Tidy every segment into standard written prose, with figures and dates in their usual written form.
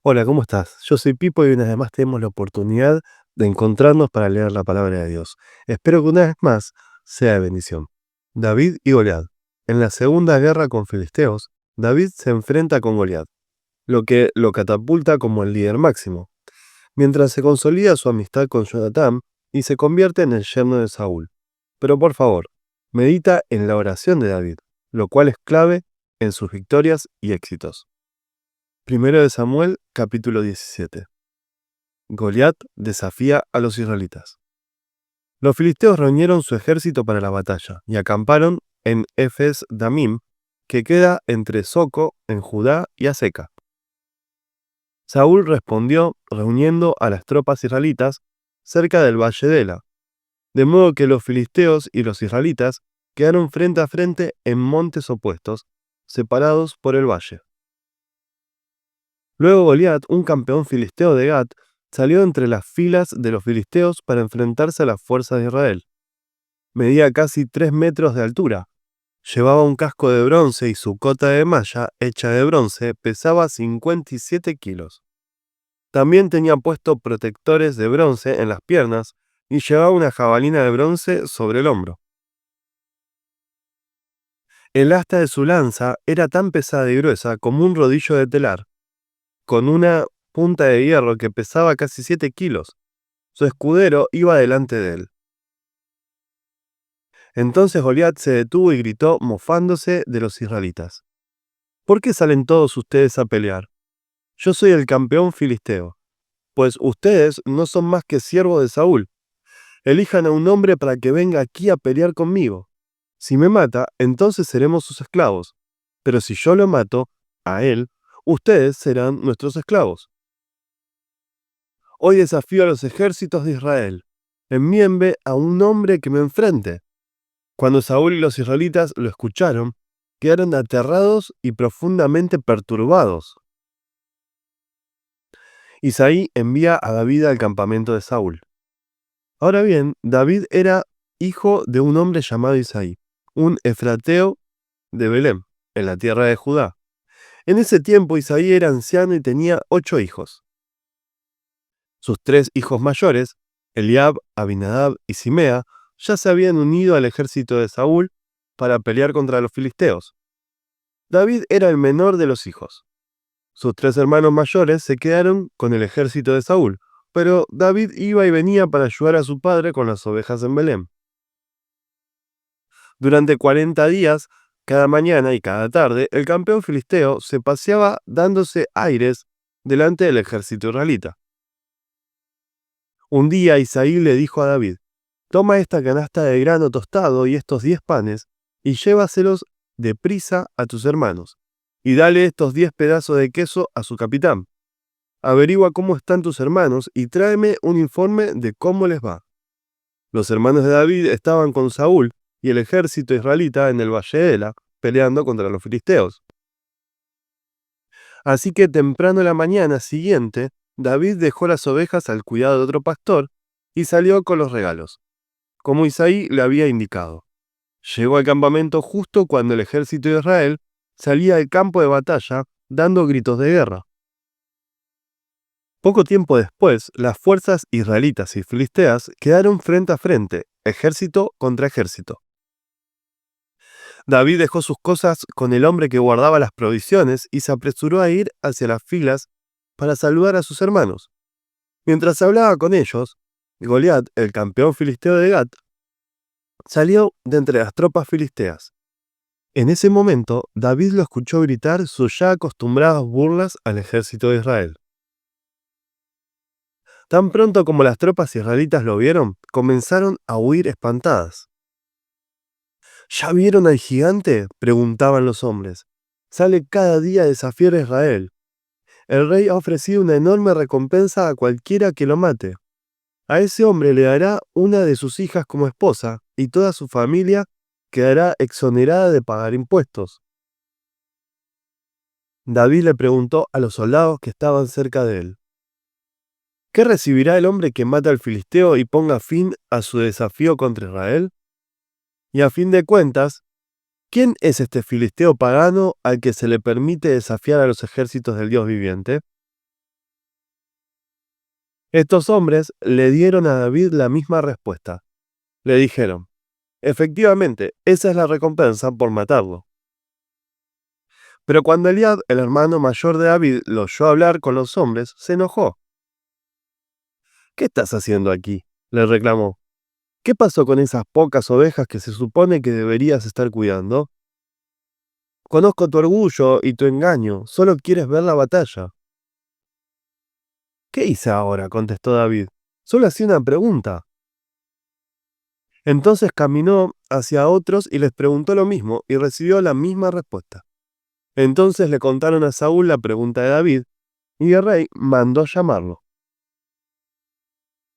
Hola, ¿cómo estás? Yo soy Pipo y una vez más tenemos la oportunidad de encontrarnos para leer la palabra de Dios. Espero que una vez más sea de bendición. David y Goliat. En la segunda guerra con filisteos, David se enfrenta con Goliat, lo que lo catapulta como el líder máximo, mientras se consolida su amistad con Jonatán y se convierte en el yerno de Saúl. Pero por favor, medita en la oración de David, lo cual es clave en sus victorias y éxitos. Primero de Samuel, capítulo 17. Goliat desafía a los israelitas. Los filisteos reunieron su ejército para la batalla y acamparon en Efes Damim, que queda entre Soco, en Judá, y Aseca. Saúl respondió reuniendo a las tropas israelitas cerca del valle de Ela, de modo que los filisteos y los israelitas quedaron frente a frente en montes opuestos, separados por el valle. Luego Goliat, un campeón filisteo de Gat, salió entre las filas de los filisteos para enfrentarse a las fuerzas de Israel. Medía casi 3 metros de altura. Llevaba un casco de bronce y su cota de malla, hecha de bronce, pesaba 57 kilos. También tenía puesto protectores de bronce en las piernas y llevaba una jabalina de bronce sobre el hombro. El asta de su lanza era tan pesada y gruesa como un rodillo de telar, con una punta de hierro que pesaba casi 7 kilos. Su escudero iba delante de él. Entonces Goliat se detuvo y gritó, mofándose de los israelitas: ¿Por qué salen todos ustedes a pelear? Yo soy el campeón filisteo. Pues ustedes no son más que siervos de Saúl. Elijan a un hombre para que venga aquí a pelear conmigo. Si me mata, entonces seremos sus esclavos. Pero si yo lo mato, a él, ustedes serán nuestros esclavos. Hoy desafío a los ejércitos de Israel. Envíenme a un hombre que me enfrente. Cuando Saúl y los israelitas lo escucharon, quedaron aterrados y profundamente perturbados. Isaí envía a David al campamento de Saúl. Ahora bien, David era hijo de un hombre llamado Isaí, un efrateo de Belén, en la tierra de Judá. En ese tiempo Isaí era anciano y tenía 8 hijos. Sus 3 hijos mayores, Eliab, Abinadab y Simea, ya se habían unido al ejército de Saúl para pelear contra los filisteos. David era el menor de los hijos. Sus 3 hermanos mayores se quedaron con el ejército de Saúl, pero David iba y venía para ayudar a su padre con las ovejas en Belén. Durante 40 días, cada mañana y cada tarde, el campeón filisteo se paseaba dándose aires delante del ejército israelita. Un día Isaí le dijo a David: Toma esta canasta de grano tostado y estos 10 panes, y llévaselos deprisa a tus hermanos, y dale estos 10 pedazos de queso a su capitán. Averigua cómo están tus hermanos y tráeme un informe de cómo les va. Los hermanos de David estaban con Saúl y el ejército israelita en el valle de Ela, peleando contra los filisteos. Así que temprano la mañana siguiente, David dejó las ovejas al cuidado de otro pastor y salió con los regalos, como Isaí le había indicado. Llegó al campamento justo cuando el ejército de Israel salía del campo de batalla dando gritos de guerra. Poco tiempo después, las fuerzas israelitas y filisteas quedaron frente a frente, ejército contra ejército. David dejó sus cosas con el hombre que guardaba las provisiones y se apresuró a ir hacia las filas para saludar a sus hermanos. Mientras hablaba con ellos, Goliat, el campeón filisteo de Gat, salió de entre las tropas filisteas. En ese momento, David lo escuchó gritar sus ya acostumbradas burlas al ejército de Israel. Tan pronto como las tropas israelitas lo vieron, comenzaron a huir espantadas. ¿Ya vieron al gigante?, preguntaban los hombres. Sale cada día a desafiar a Israel. El rey ha ofrecido una enorme recompensa a cualquiera que lo mate. A ese hombre le dará una de sus hijas como esposa, y toda su familia quedará exonerada de pagar impuestos. David le preguntó a los soldados que estaban cerca de él: ¿Qué recibirá el hombre que mata al filisteo y ponga fin a su desafío contra Israel? Y a fin de cuentas, ¿quién es este filisteo pagano al que se le permite desafiar a los ejércitos del Dios viviente? Estos hombres le dieron a David la misma respuesta. Le dijeron: efectivamente, esa es la recompensa por matarlo. Pero cuando Eliab, el hermano mayor de David, lo oyó hablar con los hombres, se enojó. ¿Qué estás haciendo aquí?, le reclamó. ¿Qué pasó con esas pocas ovejas que se supone que deberías estar cuidando? Conozco tu orgullo y tu engaño, solo quieres ver la batalla. ¿Qué hice ahora?, contestó David. Solo hacía una pregunta. Entonces caminó hacia otros y les preguntó lo mismo y recibió la misma respuesta. Entonces le contaron a Saúl la pregunta de David y el rey mandó llamarlo.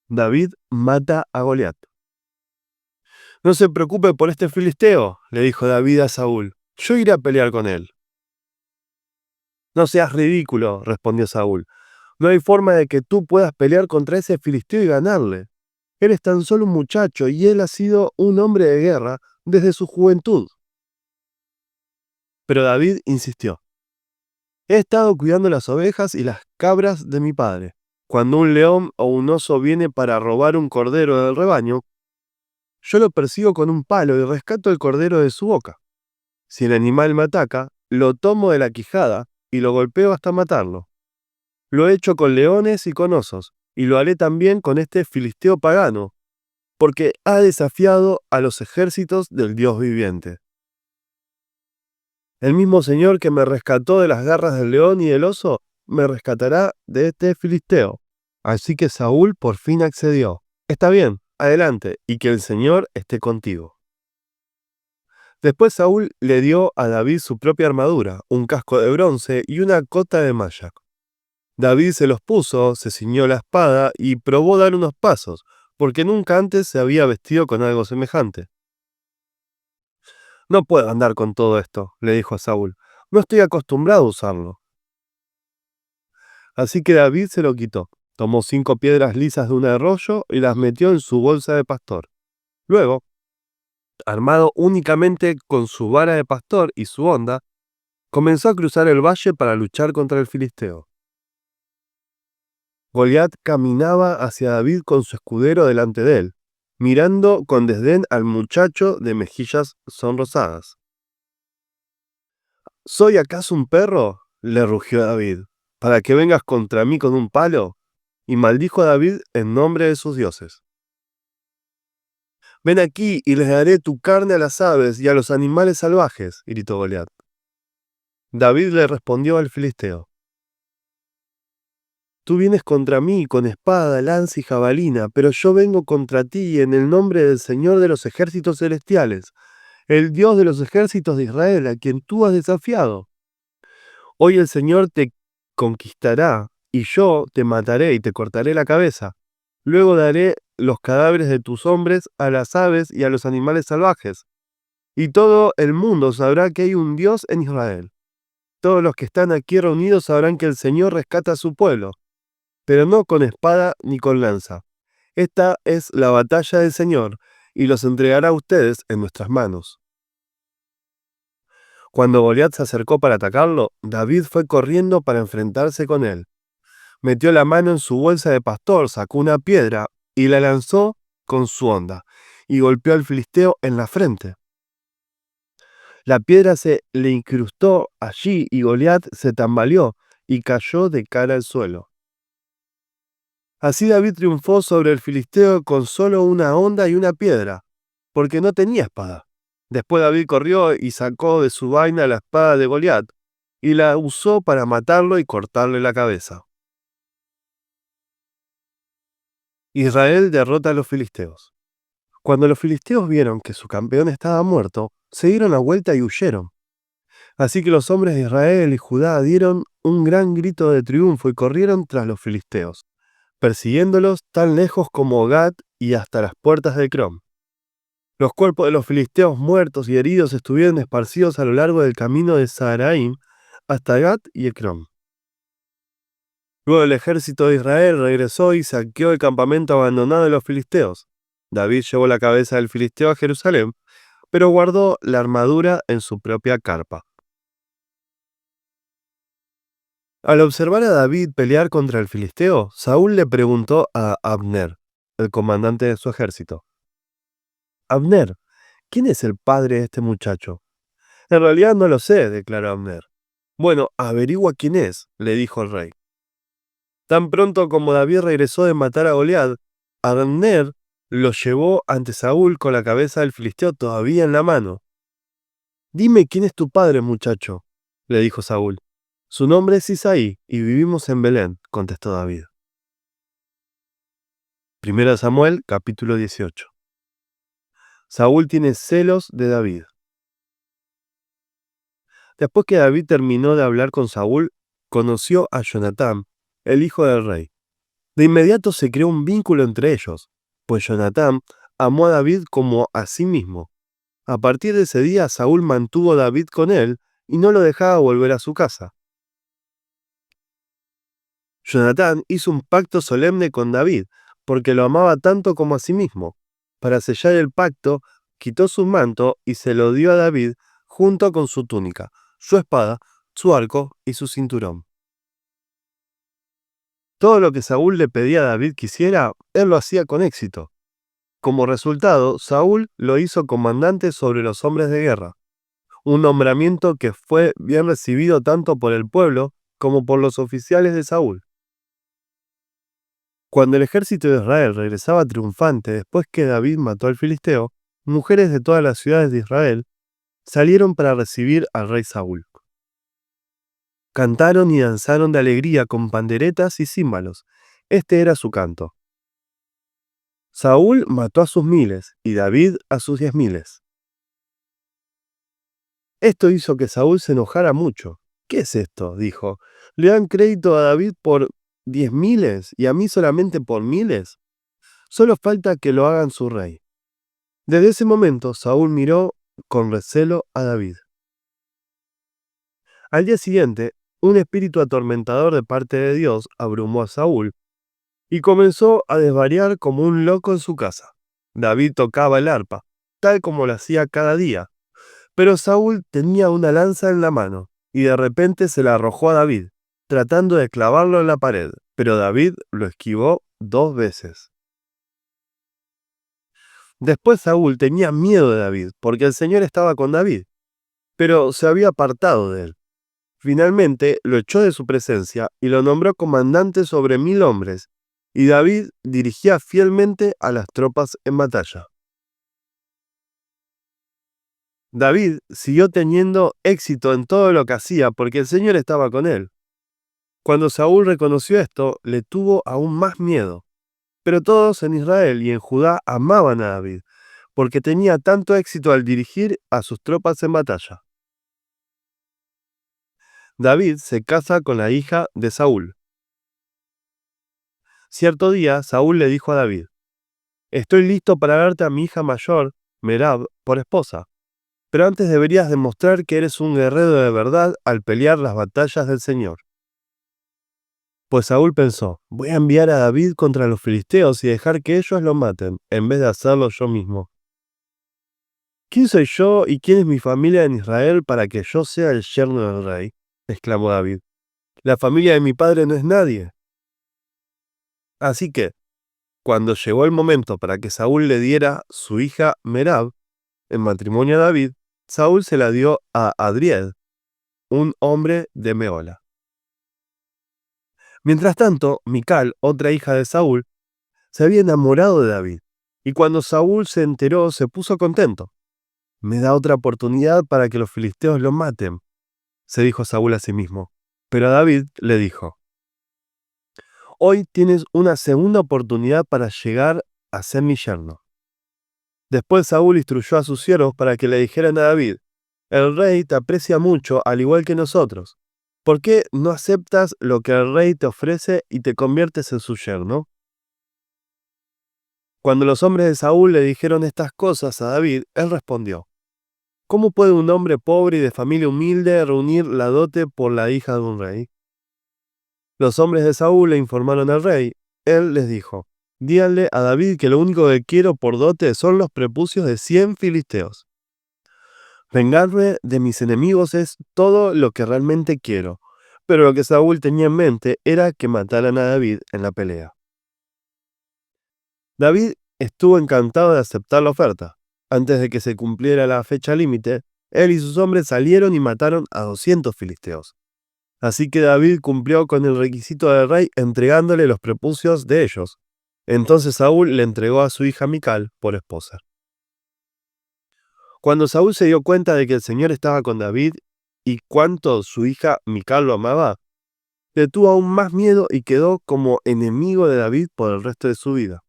David mata a Goliat. No se preocupe por este filisteo, le dijo David a Saúl. Yo iré a pelear con él. No seas ridículo, respondió Saúl. No hay forma de que tú puedas pelear contra ese filisteo y ganarle. Eres tan solo un muchacho y él ha sido un hombre de guerra desde su juventud. Pero David insistió. He estado cuidando las ovejas y las cabras de mi padre. Cuando un león o un oso viene para robar un cordero del rebaño, yo lo persigo con un palo y rescato el cordero de su boca. Si el animal me ataca, lo tomo de la quijada y lo golpeo hasta matarlo. Lo he hecho con leones y con osos, y lo haré también con este filisteo pagano, porque ha desafiado a los ejércitos del Dios viviente. El mismo Señor que me rescató de las garras del león y del oso, me rescatará de este filisteo. Así que Saúl por fin accedió. Está bien, adelante, y que el Señor esté contigo. Después Saúl le dio a David su propia armadura, un casco de bronce y una cota de malla. David se los puso, se ciñó la espada y probó dar unos pasos, porque nunca antes se había vestido con algo semejante. No puedo andar con todo esto, le dijo a Saúl. No estoy acostumbrado a usarlo. Así que David se lo quitó. Tomó 5 piedras lisas de un arroyo y las metió en su bolsa de pastor. Luego, armado únicamente con su vara de pastor y su honda, comenzó a cruzar el valle para luchar contra el filisteo. Goliat caminaba hacia David con su escudero delante de él, mirando con desdén al muchacho de mejillas sonrosadas. ¿Soy acaso un perro?, le rugió David, para que vengas contra mí con un palo. Y maldijo a David en nombre de sus dioses. Ven aquí y les daré tu carne a las aves y a los animales salvajes, gritó Goliat. David le respondió al filisteo. Tú vienes contra mí con espada, lanza y jabalina, pero yo vengo contra ti en el nombre del Señor de los ejércitos celestiales, el Dios de los ejércitos de Israel, a quien tú has desafiado. Hoy el Señor te conquistará, y yo te mataré y te cortaré la cabeza. Luego daré los cadáveres de tus hombres a las aves y a los animales salvajes. Y todo el mundo sabrá que hay un Dios en Israel. Todos los que están aquí reunidos sabrán que el Señor rescata a su pueblo, pero no con espada ni con lanza. Esta es la batalla del Señor, y los entregará a ustedes en nuestras manos. Cuando Goliat se acercó para atacarlo, David fue corriendo para enfrentarse con él. Metió la mano en su bolsa de pastor, sacó una piedra y la lanzó con su honda, y golpeó al filisteo en la frente. La piedra se le incrustó allí y Goliat se tambaleó y cayó de cara al suelo. Así David triunfó sobre el filisteo con solo una honda y una piedra, porque no tenía espada. Después David corrió y sacó de su vaina la espada de Goliat, y la usó para matarlo y cortarle la cabeza. Israel derrota a los filisteos. Cuando los filisteos vieron que su campeón estaba muerto, se dieron la vuelta y huyeron. Así que los hombres de Israel y Judá dieron un gran grito de triunfo y corrieron tras los filisteos, persiguiéndolos tan lejos como Gat y hasta las puertas de Crom. Los cuerpos de los filisteos muertos y heridos estuvieron esparcidos a lo largo del camino de Saharaim hasta Gat y Ecrón. Luego el ejército de Israel regresó y saqueó el campamento abandonado de los filisteos. David llevó la cabeza del filisteo a Jerusalén, pero guardó la armadura en su propia carpa. Al observar a David pelear contra el filisteo, Saúl le preguntó a Abner, el comandante de su ejército: Abner, ¿quién es el padre de este muchacho? En realidad no lo sé, declaró Abner. Bueno, averigua quién es, le dijo el rey. Tan pronto como David regresó de matar a Goliat, Abner lo llevó ante Saúl con la cabeza del filisteo todavía en la mano. Dime quién es tu padre, muchacho, le dijo Saúl. Su nombre es Isaí y vivimos en Belén, contestó David. 1 Samuel, capítulo 18. Saúl tiene celos de David. Después que David terminó de hablar con Saúl, conoció a Jonatán, el hijo del rey. De inmediato se creó un vínculo entre ellos, pues Jonatán amó a David como a sí mismo. A partir de ese día, Saúl mantuvo a David con él y no lo dejaba volver a su casa. Jonatán hizo un pacto solemne con David, porque lo amaba tanto como a sí mismo. Para sellar el pacto, quitó su manto y se lo dio a David junto con su túnica, su espada, su arco y su cinturón. Todo lo que Saúl le pedía a David que hiciera, él lo hacía con éxito. Como resultado, Saúl lo hizo comandante sobre los hombres de guerra, un nombramiento que fue bien recibido tanto por el pueblo como por los oficiales de Saúl. Cuando el ejército de Israel regresaba triunfante después que David mató al filisteo, mujeres de todas las ciudades de Israel salieron para recibir al rey Saúl. Cantaron y danzaron de alegría con panderetas y címbalos. Este era su canto. Saúl mató a sus miles y David a sus 10.000. Esto hizo que Saúl se enojara mucho. ¿Qué es esto?, dijo. ¿Le dan crédito a David por 10.000 y a mí solamente por 1.000? Solo falta que lo hagan su rey. Desde ese momento, Saúl miró con recelo a David. Al día siguiente, un espíritu atormentador de parte de Dios abrumó a Saúl y comenzó a desvariar como un loco en su casa. David tocaba el arpa, tal como lo hacía cada día, pero Saúl tenía una lanza en la mano y de repente se la arrojó a David, tratando de clavarlo en la pared, pero David lo esquivó 2 veces. Después Saúl tenía miedo de David, porque el Señor estaba con David, pero se había apartado de él. Finalmente lo echó de su presencia y lo nombró comandante sobre 1.000 hombres, y David dirigía fielmente a las tropas en batalla. David siguió teniendo éxito en todo lo que hacía porque el Señor estaba con él. Cuando Saúl reconoció esto, le tuvo aún más miedo. Pero todos en Israel y en Judá amaban a David, porque tenía tanto éxito al dirigir a sus tropas en batalla. David se casa con la hija de Saúl. Cierto día, Saúl le dijo a David: Estoy listo para darte a mi hija mayor, Merab, por esposa, pero antes deberías demostrar que eres un guerrero de verdad al pelear las batallas del Señor. Pues Saúl pensó: voy a enviar a David contra los filisteos y dejar que ellos lo maten, en vez de hacerlo yo mismo. ¿Quién soy yo y quién es mi familia en Israel para que yo sea el yerno del rey?, exclamó David. La familia de mi padre no es nadie. Así que, cuando llegó el momento para que Saúl le diera su hija Merab en matrimonio a David, Saúl se la dio a Adriel, un hombre de Meola. Mientras tanto, Mical, otra hija de Saúl, se había enamorado de David, y cuando Saúl se enteró se puso contento. Me da otra oportunidad para que los filisteos lo maten, se dijo Saúl a sí mismo. Pero David le dijo: Hoy tienes una segunda oportunidad para llegar a ser mi yerno. Después Saúl instruyó a sus siervos para que le dijeran a David: El rey te aprecia mucho, al igual que nosotros. ¿Por qué no aceptas lo que el rey te ofrece y te conviertes en su yerno? Cuando los hombres de Saúl le dijeron estas cosas a David, él respondió: ¿Cómo puede un hombre pobre y de familia humilde reunir la dote por la hija de un rey? Los hombres de Saúl le informaron al rey. Él les dijo: Díganle a David que lo único que quiero por dote son los prepucios de 100 filisteos. Vengarme de mis enemigos es todo lo que realmente quiero, pero lo que Saúl tenía en mente era que mataran a David en la pelea. David estuvo encantado de aceptar la oferta. Antes de que se cumpliera la fecha límite, él y sus hombres salieron y mataron a 200 filisteos. Así que David cumplió con el requisito del rey entregándole los prepucios de ellos. Entonces Saúl le entregó a su hija Mical por esposa. Cuando Saúl se dio cuenta de que el Señor estaba con David y cuánto su hija Mical lo amaba, le tuvo aún más miedo y quedó como enemigo de David por el resto de su vida.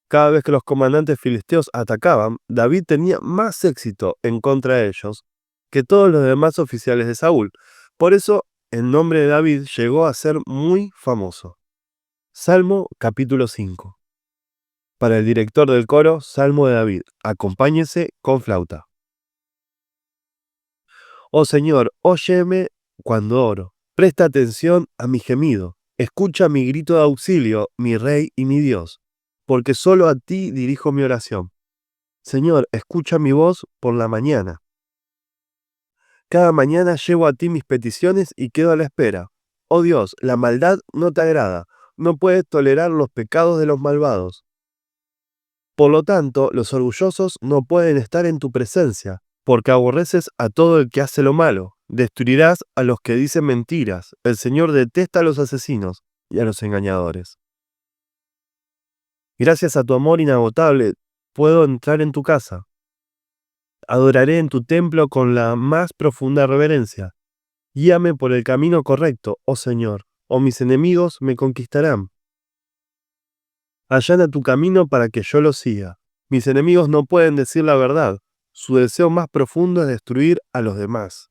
Cada vez que los comandantes filisteos atacaban, David tenía más éxito en contra de ellos que todos los demás oficiales de Saúl. Por eso, el nombre de David llegó a ser muy famoso. Salmo capítulo 5. Para el director del coro, Salmo de David. Acompáñese con flauta. Oh Señor, óyeme cuando oro. Presta atención a mi gemido. Escucha mi grito de auxilio, mi Rey y mi Dios, porque solo a ti dirijo mi oración. Señor, escucha mi voz por la mañana. Cada mañana llevo a ti mis peticiones y quedo a la espera. Oh Dios, la maldad no te agrada, no puedes tolerar los pecados de los malvados. Por lo tanto, los orgullosos no pueden estar en tu presencia, porque aborreces a todo el que hace lo malo. Destruirás a los que dicen mentiras. El Señor detesta a los asesinos y a los engañadores. Gracias a tu amor inagotable, puedo entrar en tu casa. Adoraré en tu templo con la más profunda reverencia. Guíame por el camino correcto, oh Señor, o mis enemigos me conquistarán. Allana tu camino para que yo lo siga. Mis enemigos no pueden decir la verdad. Su deseo más profundo es destruir a los demás.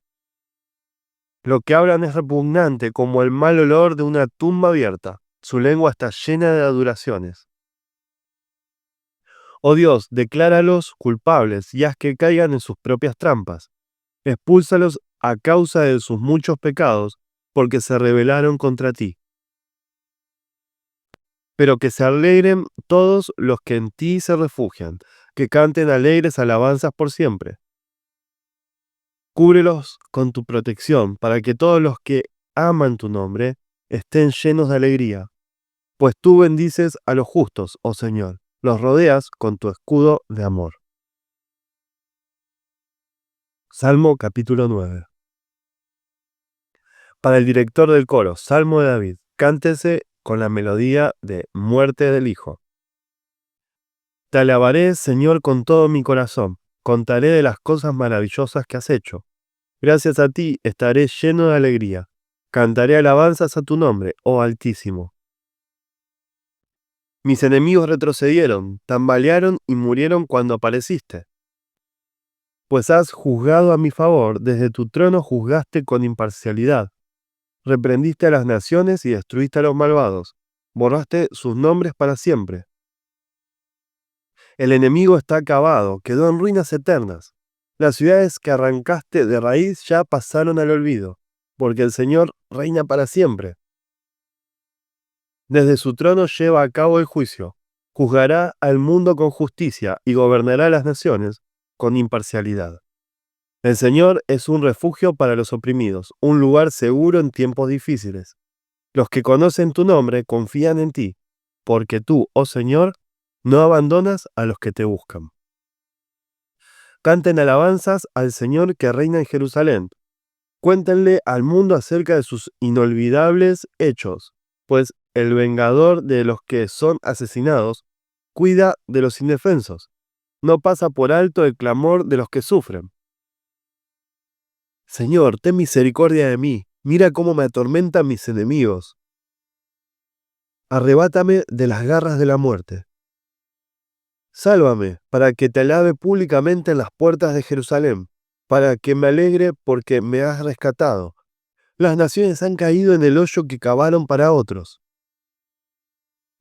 Lo que hablan es repugnante como el mal olor de una tumba abierta. Su lengua está llena de adulaciones. Oh Dios, decláralos culpables y haz que caigan en sus propias trampas. Expúlsalos a causa de sus muchos pecados, porque se rebelaron contra ti. Pero que se alegren todos los que en ti se refugian, que canten alegres alabanzas por siempre. Cúbrelos con tu protección, para que todos los que aman tu nombre estén llenos de alegría. Pues tú bendices a los justos, oh Señor, los rodeas con tu escudo de amor. Salmo capítulo 9. Para el director del coro, Salmo de David, cántese con la melodía de Muerte del Hijo. Te alabaré, Señor, con todo mi corazón, contaré de las cosas maravillosas que has hecho. Gracias a ti estaré lleno de alegría, cantaré alabanzas a tu nombre, oh Altísimo. Mis enemigos retrocedieron, tambalearon y murieron cuando apareciste. Pues has juzgado a mi favor, desde tu trono juzgaste con imparcialidad. Reprendiste a las naciones y destruiste a los malvados, borraste sus nombres para siempre. El enemigo está acabado, quedó en ruinas eternas. Las ciudades que arrancaste de raíz ya pasaron al olvido, porque el Señor reina para siempre. Desde su trono lleva a cabo el juicio, juzgará al mundo con justicia y gobernará las naciones con imparcialidad. El Señor es un refugio para los oprimidos, un lugar seguro en tiempos difíciles. Los que conocen tu nombre confían en ti, porque tú, oh Señor, no abandonas a los que te buscan. Canten alabanzas al Señor que reina en Jerusalén. Cuéntenle al mundo acerca de sus inolvidables hechos, pues el vengador de los que son asesinados cuida de los indefensos. No pasa por alto el clamor de los que sufren. Señor, ten misericordia de mí. Mira cómo me atormentan mis enemigos. Arrebátame de las garras de la muerte. Sálvame, para que te alabe públicamente en las puertas de Jerusalén, para que me alegre porque me has rescatado. Las naciones han caído en el hoyo que cavaron para otros.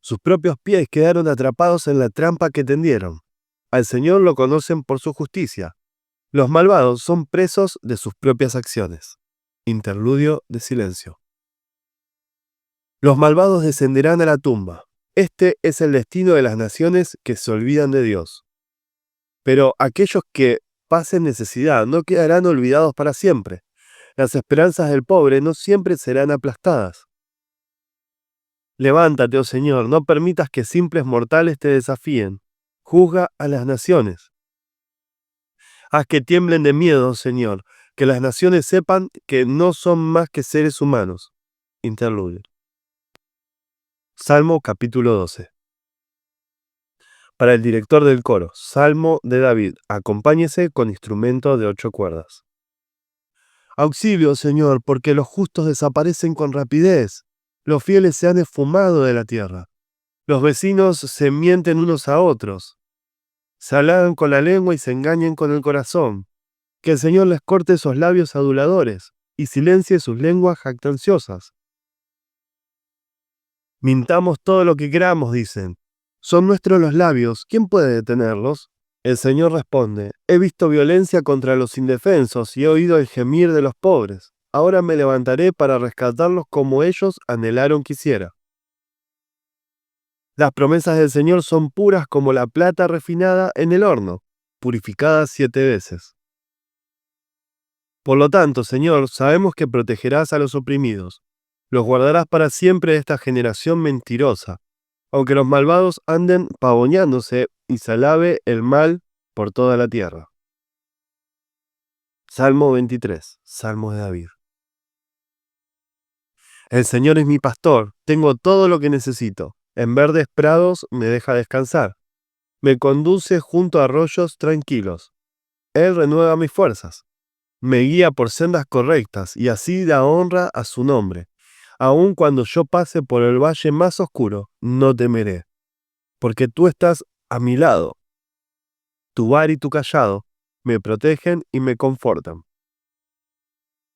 Sus propios pies quedaron atrapados en la trampa que tendieron. Al Señor lo conocen por su justicia. Los malvados son presos de sus propias acciones. Interludio de silencio. Los malvados descenderán a la tumba. Este es el destino de las naciones que se olvidan de Dios. Pero aquellos que pasen necesidad no quedarán olvidados para siempre. Las esperanzas del pobre no siempre serán aplastadas. Levántate, oh Señor, no permitas que simples mortales te desafíen. Juzga a las naciones. Haz que tiemblen de miedo, Señor, que las naciones sepan que no son más que seres humanos. Interludio. Salmo capítulo 12. Para el director del coro, Salmo de David, acompáñese con instrumento de 8 cuerdas. Auxilio, Señor, porque los justos desaparecen con rapidez. Los fieles se han esfumado de la tierra. Los vecinos se mienten unos a otros. Se halagan con la lengua y se engañan con el corazón. Que el Señor les corte esos labios aduladores y silencie sus lenguas jactanciosas. Mintamos todo lo que queramos, dicen. Son nuestros los labios, ¿quién puede detenerlos? El Señor responde, he visto violencia contra los indefensos y he oído el gemir de los pobres. Ahora me levantaré para rescatarlos como ellos anhelaron que hiciera. Las promesas del Señor son puras como la plata refinada en el horno, purificada 7 veces. Por lo tanto, Señor, sabemos que protegerás a los oprimidos. Los guardarás para siempre de esta generación mentirosa, aunque los malvados anden pavoneándose y se alabe el mal por toda la tierra. Salmo 23, Salmo de David. El Señor es mi pastor, tengo todo lo que necesito. En verdes prados me deja descansar. Me conduce junto a arroyos tranquilos. Él renueva mis fuerzas. Me guía por sendas correctas y así da honra a su nombre. Aun cuando yo pase por el valle más oscuro, no temeré, porque tú estás a mi lado. Tu var y tu cayado me protegen y me confortan.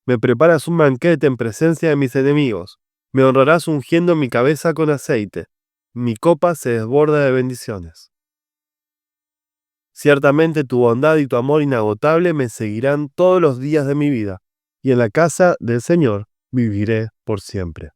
Me preparas un banquete en presencia de mis enemigos. Me honrarás ungiendo mi cabeza con aceite. Mi copa se desborda de bendiciones. Ciertamente tu bondad y tu amor inagotable me seguirán todos los días de mi vida, y en la casa del Señor viviré por siempre.